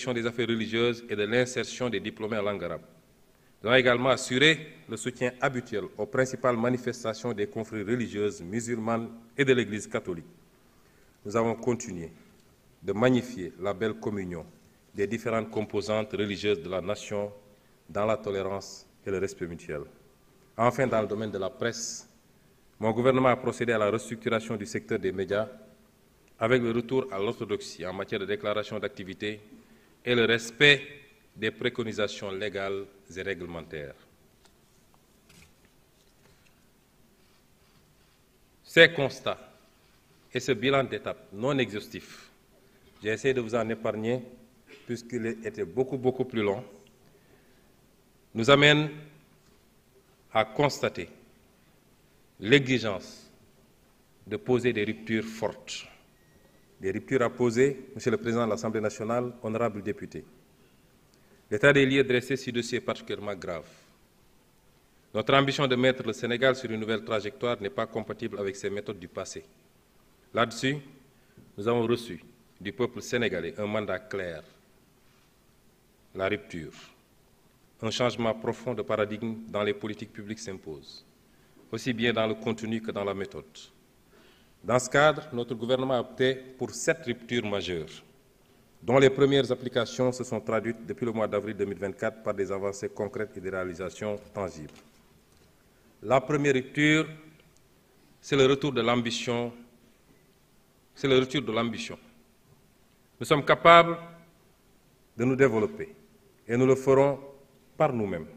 direction des affaires religieuses et de l'insertion des diplômés en langue arabe. Nous avons également assuré le soutien habituel aux principales manifestations des confréries religieuses musulmanes et de l'Église catholique. Nous avons continué de magnifier la belle communion des différentes composantes religieuses de la nation dans la tolérance et le respect mutuel. Enfin, dans le domaine de la presse, mon gouvernement a procédé à la restructuration du secteur des médias avec le retour à l'orthodoxie en matière de déclaration d'activité et le respect des préconisations légales et réglementaires. Ces constats et ce bilan d'étape non exhaustif, j'ai essayé de vous en épargner puisqu'il était beaucoup plus long, nous amènent à constater l'exigence de poser des ruptures fortes. Des ruptures à poser, Monsieur le Président de l'Assemblée nationale, honorables députés. L'état des lieux dressé ci-dessus est particulièrement grave. Notre ambition de mettre le Sénégal sur une nouvelle trajectoire n'est pas compatible avec ces méthodes du passé. Là-dessus, nous avons reçu du peuple sénégalais un mandat clair, la rupture. Un changement profond de paradigme dans les politiques publiques s'impose, aussi bien dans le contenu que dans la méthode. Dans ce cadre, notre gouvernement a opté pour 7 ruptures majeures, dont les premières applications se sont traduites depuis le mois d'avril 2024 par des avancées concrètes et des réalisations tangibles. La première rupture, c'est le retour de l'ambition. C'est le retour de l'ambition. Nous sommes capables de nous développer et nous le ferons par nous-mêmes.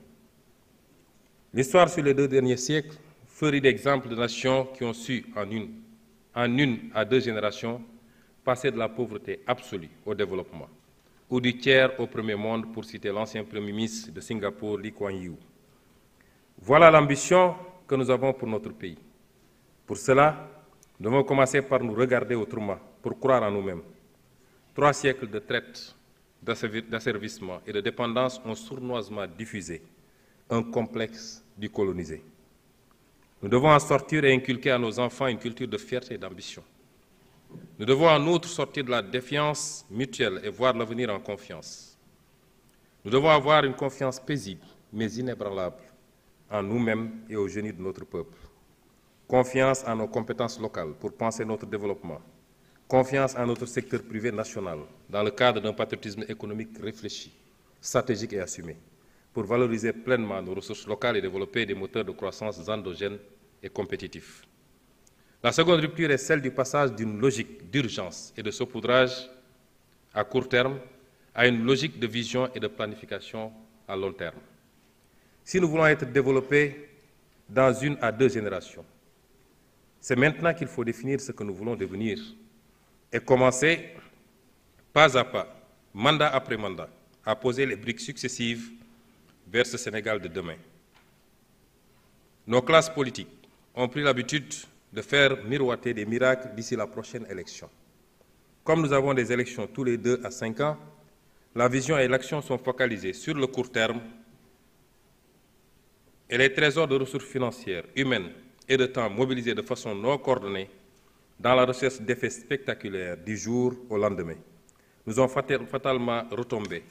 L'histoire sur les 2 derniers siècles ferait d'exemples de nations qui ont su, en une à 2 générations, passer de la pauvreté absolue au développement, ou du tiers au premier monde, pour citer l'ancien Premier ministre de Singapour, Lee Kuan Yew. Voilà l'ambition que nous avons pour notre pays. Pour cela, nous devons commencer par nous regarder autrement, pour croire en nous-mêmes. 3 siècles de traite, d'asservissement et de dépendance ont sournoisement diffusé un complexe du colonisé. Nous devons en sortir et inculquer à nos enfants une culture de fierté et d'ambition. Nous devons en outre sortir de la défiance mutuelle et voir l'avenir en confiance. Nous devons avoir une confiance paisible, mais inébranlable, en nous-mêmes et au génie de notre peuple. Confiance en nos compétences locales pour penser notre développement. Confiance en notre secteur privé national, dans le cadre d'un patriotisme économique réfléchi, stratégique et assumé, pour valoriser pleinement nos ressources locales et développer des moteurs de croissance endogènes et compétitifs. La seconde rupture est celle du passage d'une logique d'urgence et de saupoudrage à court terme à une logique de vision et de planification à long terme. Si nous voulons être développés dans 1 à 2 générations, c'est maintenant qu'il faut définir ce que nous voulons devenir et commencer, pas à pas, mandat après mandat, à poser les briques successives vers ce Sénégal de demain. Nos classes politiques ont pris l'habitude de faire miroiter des miracles d'ici la prochaine élection. Comme nous avons des élections tous les 2 à 5 ans, la vision et l'action sont focalisées sur le court terme et les trésors de ressources financières, humaines et de temps mobilisés de façon non coordonnée dans la recherche d'effets spectaculaires du jour au lendemain, nous ont fatalement retombé,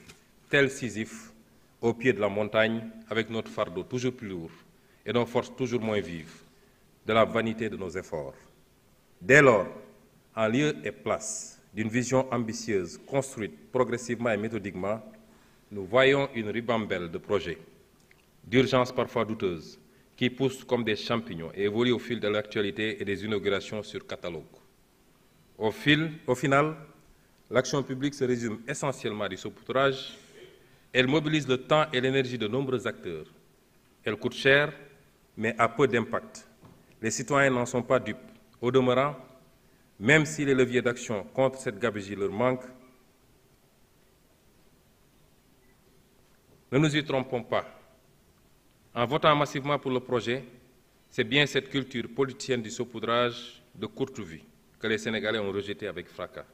tel Sisyphe, au pied de la montagne, avec notre fardeau toujours plus lourd et nos forces toujours moins vives, de la vanité de nos efforts. Dès lors, en lieu et place d'une vision ambitieuse, construite progressivement et méthodiquement, nous voyons une ribambelle de projets, d'urgences parfois douteuses, qui poussent comme des champignons et évoluent au fil de l'actualité et des inaugurations sur catalogue. Au final, l'action publique se résume essentiellement à du saupoudrage. Elle mobilise le temps et l'énergie de nombreux acteurs. Elle coûte cher, mais a peu d'impact. Les citoyens n'en sont pas dupes. Au demeurant, même si les leviers d'action contre cette gabegie leur manquent, ne nous y trompons pas. En votant massivement pour le projet, c'est bien cette culture politicienne du saupoudrage de courte vue que les Sénégalais ont rejetée avec fracas.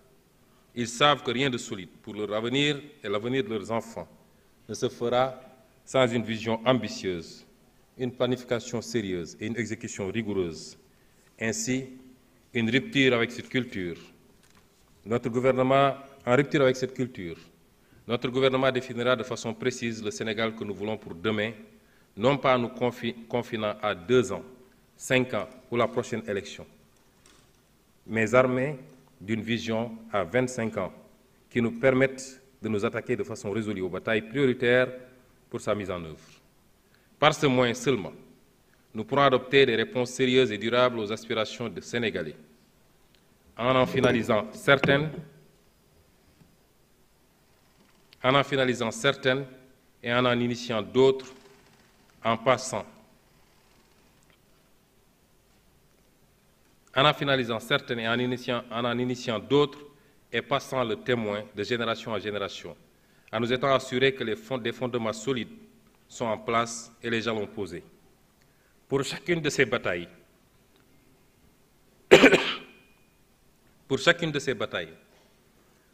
Ils savent que rien de solide pour leur avenir et l'avenir de leurs enfants ne se fera sans une vision ambitieuse, une planification sérieuse et une exécution rigoureuse. Ainsi, une rupture avec cette culture. Notre gouvernement, en rupture avec cette culture, Notre gouvernement définira de façon précise le Sénégal que nous voulons pour demain, non pas en nous confinant à 2 ans, 5 ans ou la prochaine élection, mais armés d'une vision à 25 ans qui nous permette de nous attaquer de façon résolue aux batailles prioritaires pour sa mise en œuvre. Par ce moyen seulement, nous pourrons adopter des réponses sérieuses et durables aux aspirations des Sénégalais, en finalisant certaines et en initiant d'autres en passant. En finalisant certaines et en initiant d'autres et passant le témoin de génération en génération, en nous étant assurés que des fondements solides sont en place et les jalons posés. Pour chacune de ces batailles,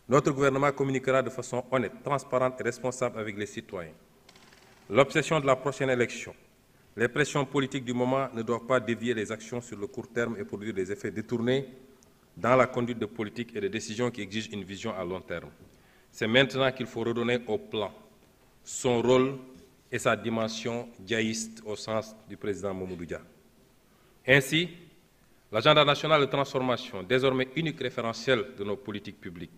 notre gouvernement communiquera de façon honnête, transparente et responsable avec les citoyens. L'obsession de la prochaine élection, les pressions politiques du moment ne doivent pas dévier les actions sur le court terme et produire des effets détournés dans la conduite de politique et de décisions qui exigent une vision à long terme. C'est maintenant qu'il faut redonner au plan son rôle et sa dimension djaïste au sens du président Mamadou Dia. Ainsi, l'agenda national de transformation, désormais unique référentiel de nos politiques publiques,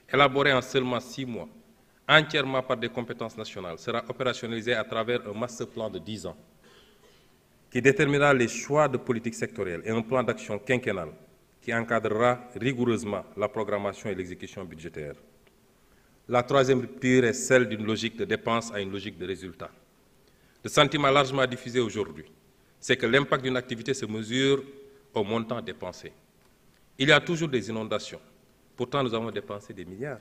élaboré en seulement 6 mois, entièrement par des compétences nationales, sera opérationnalisé à travers un master plan de 10 ans qui déterminera les choix de politique sectorielle et un plan d'action quinquennal qui encadrera rigoureusement la programmation et l'exécution budgétaire. La troisième rupture est celle d'une logique de dépense à une logique de résultat. Le sentiment largement diffusé aujourd'hui, c'est que l'impact d'une activité se mesure au montant dépensé. Il y a toujours des inondations. Pourtant, nous avons dépensé des milliards.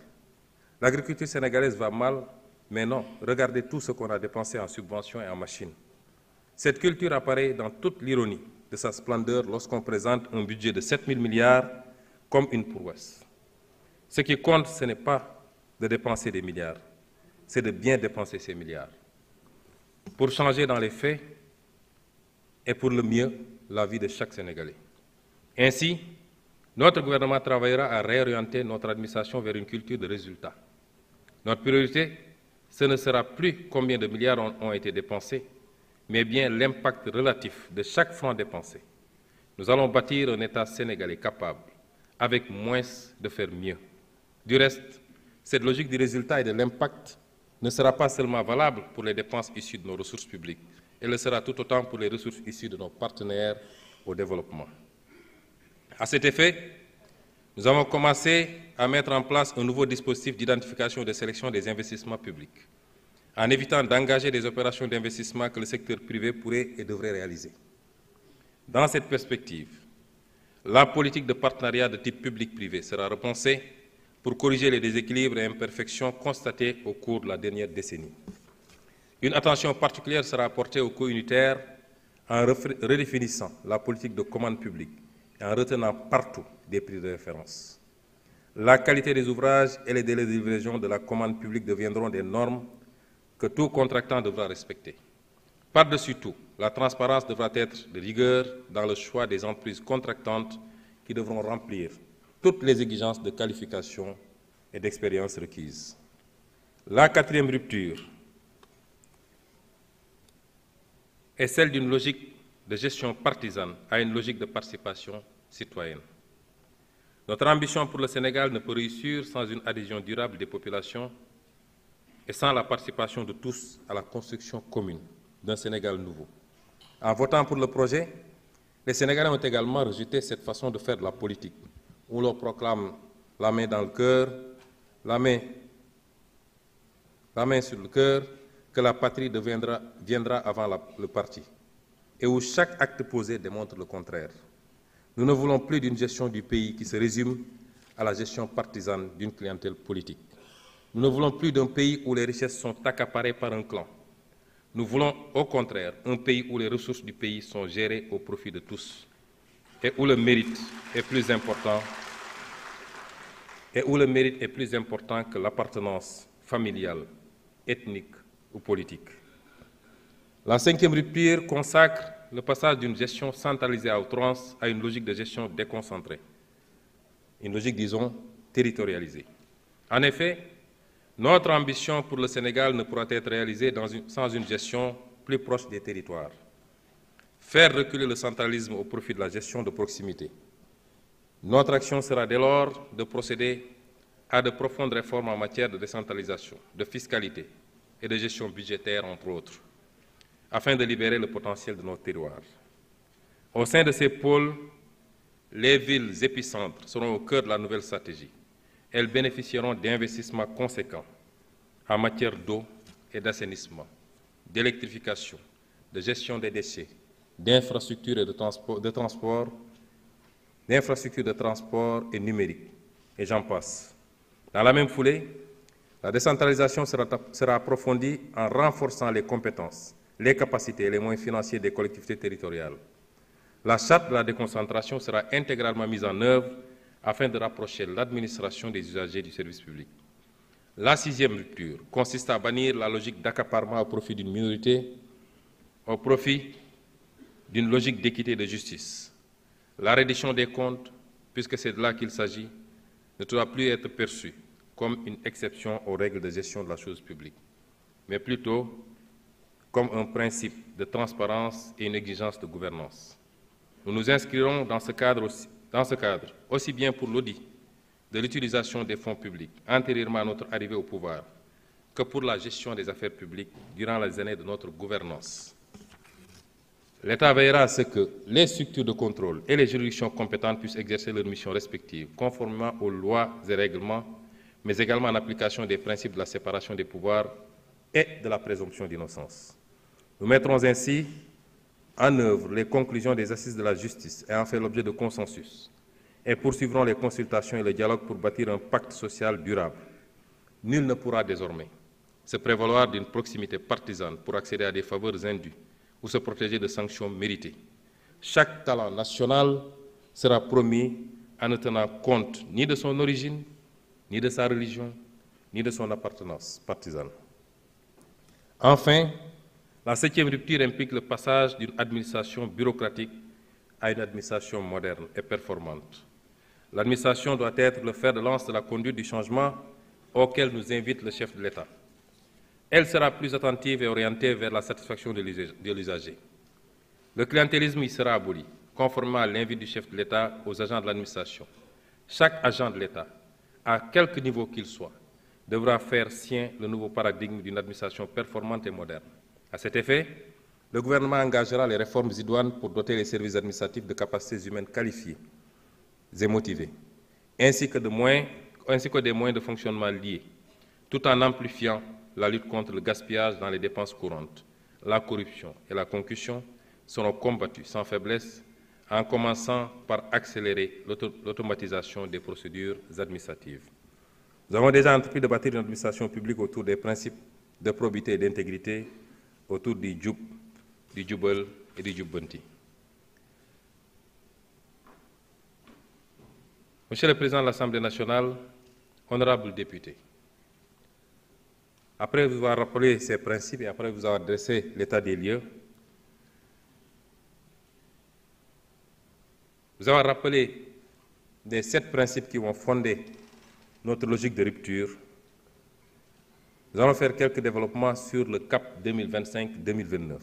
L'agriculture sénégalaise va mal, mais non. Regardez tout ce qu'on a dépensé en subventions et en machines. Cette culture apparaît dans toute l'ironie de sa splendeur lorsqu'on présente un budget de 7 000 milliards comme une prouesse. Ce qui compte, ce n'est pas de dépenser des milliards, c'est de bien dépenser ces milliards pour changer dans les faits et pour le mieux la vie de chaque Sénégalais. Ainsi, notre gouvernement travaillera à réorienter notre administration vers une culture de résultats. Notre priorité, ce ne sera plus combien de milliards ont été dépensés, mais bien l'impact relatif de chaque franc dépensé. Nous allons bâtir un État sénégalais capable, avec moins, de faire mieux. Du reste, cette logique du résultat et de l'impact ne sera pas seulement valable pour les dépenses issues de nos ressources publiques, elle le sera tout autant pour les ressources issues de nos partenaires au développement. À cet effet, nous avons commencé à mettre en place un nouveau dispositif d'identification et de sélection des investissements publics, en évitant d'engager des opérations d'investissement que le secteur privé pourrait et devrait réaliser. Dans cette perspective, la politique de partenariat de type public-privé sera repensée pour corriger les déséquilibres et imperfections constatés au cours de la dernière décennie. Une attention particulière sera apportée aux co-unitaires en redéfinissant la politique de commande publique et en retenant partout des prix de référence. La qualité des ouvrages et les délais de livraison de la commande publique deviendront des normes que tout contractant devra respecter. Par-dessus tout, la transparence devra être de rigueur dans le choix des entreprises contractantes qui devront remplir toutes les exigences de qualification et d'expérience requises. La quatrième rupture est celle d'une logique de gestion partisane à une logique de participation citoyenne. Notre ambition pour le Sénégal ne peut réussir sans une adhésion durable des populations et sans la participation de tous à la construction commune d'un Sénégal nouveau. En votant pour le projet, les Sénégalais ont également rejeté cette façon de faire de la politique, où l'on proclame la main dans le cœur, la main sur le cœur, que la patrie viendra avant le parti, et où chaque acte posé démontre le contraire. Nous ne voulons plus d'une gestion du pays qui se résume à la gestion partisane d'une clientèle politique. Nous ne voulons plus d'un pays où les richesses sont accaparées par un clan. Nous voulons, au contraire, un pays où les ressources du pays sont gérées au profit de tous et où le mérite est plus important que l'appartenance familiale, ethnique ou politique. La cinquième rupture consacre le passage d'une gestion centralisée à outrance à une logique de gestion déconcentrée, une logique, disons, territorialisée. En effet, Notre ambition pour le Sénégal ne pourra être réalisée sans une gestion plus proche des territoires. Faire reculer le centralisme au profit de la gestion de proximité. Notre action sera dès lors de procéder à de profondes réformes en matière de décentralisation, de fiscalité et de gestion budgétaire, entre autres, afin de libérer le potentiel de nos terroirs. Au sein de ces pôles, les villes épicentres seront au cœur de la nouvelle stratégie. Elles bénéficieront d'investissements conséquents en matière d'eau et d'assainissement, d'électrification, de gestion des déchets, d'infrastructures de transport et numérique, et j'en passe. Dans la même foulée, la décentralisation sera approfondie en renforçant les compétences, les capacités et les moyens financiers des collectivités territoriales. La charte de la déconcentration sera intégralement mise en œuvre afin de rapprocher l'administration des usagers du service public. La 6e rupture consiste à bannir la logique d'accaparement au profit d'une minorité, au profit d'une logique d'équité et de justice. La reddition des comptes, puisque c'est de là qu'il s'agit, ne doit plus être perçue comme une exception aux règles de gestion de la chose publique, mais plutôt comme un principe de transparence et une exigence de gouvernance. Nous nous inscrirons dans ce cadre, aussi bien pour l'audit de l'utilisation des fonds publics antérieurement à notre arrivée au pouvoir que pour la gestion des affaires publiques durant les années de notre gouvernance. L'État veillera à ce que les structures de contrôle et les juridictions compétentes puissent exercer leurs missions respectives, conformément aux lois et règlements, mais également en application des principes de la séparation des pouvoirs et de la présomption d'innocence. Nous mettrons ainsi en œuvre les conclusions des assises de la justice ayant fait l'objet de consensus et poursuivrons les consultations et le dialogue pour bâtir un pacte social durable. Nul ne pourra désormais se prévaloir d'une proximité partisane pour accéder à des faveurs indues ou se protéger de sanctions méritées. Chaque talent national sera promis en ne tenant compte ni de son origine, ni de sa religion, ni de son appartenance partisane. Enfin, la 7e rupture implique le passage d'une administration bureaucratique à une administration moderne et performante. L'administration doit être le fer de lance de la conduite du changement auquel nous invite le chef de l'État. Elle sera plus attentive et orientée vers la satisfaction de l'usager. Le clientélisme y sera aboli, conformément à l'invite du chef de l'État aux agents de l'administration. Chaque agent de l'État, à quelque niveau qu'il soit, devra faire sien le nouveau paradigme d'une administration performante et moderne. À cet effet, le gouvernement engagera les réformes idoines pour doter les services administratifs de capacités humaines qualifiées et motivées, ainsi que des moyens de fonctionnement liés, tout en amplifiant la lutte contre le gaspillage dans les dépenses courantes. La corruption et la concussion seront combattues sans faiblesse, en commençant par accélérer l'automatisation des procédures administratives. Nous avons déjà entrepris de bâtir une administration publique autour des principes de probité et d'intégrité, autour du Djoub, du Djoubel et du Djoubbanti. Monsieur le Président de l'Assemblée nationale, honorables députés, après vous avoir rappelé ces principes et après vous avoir dressé l'état des lieux, vous avoir rappelé les 7 principes qui vont fonder notre logique de rupture, nous allons faire quelques développements sur le CAP 2025-2029.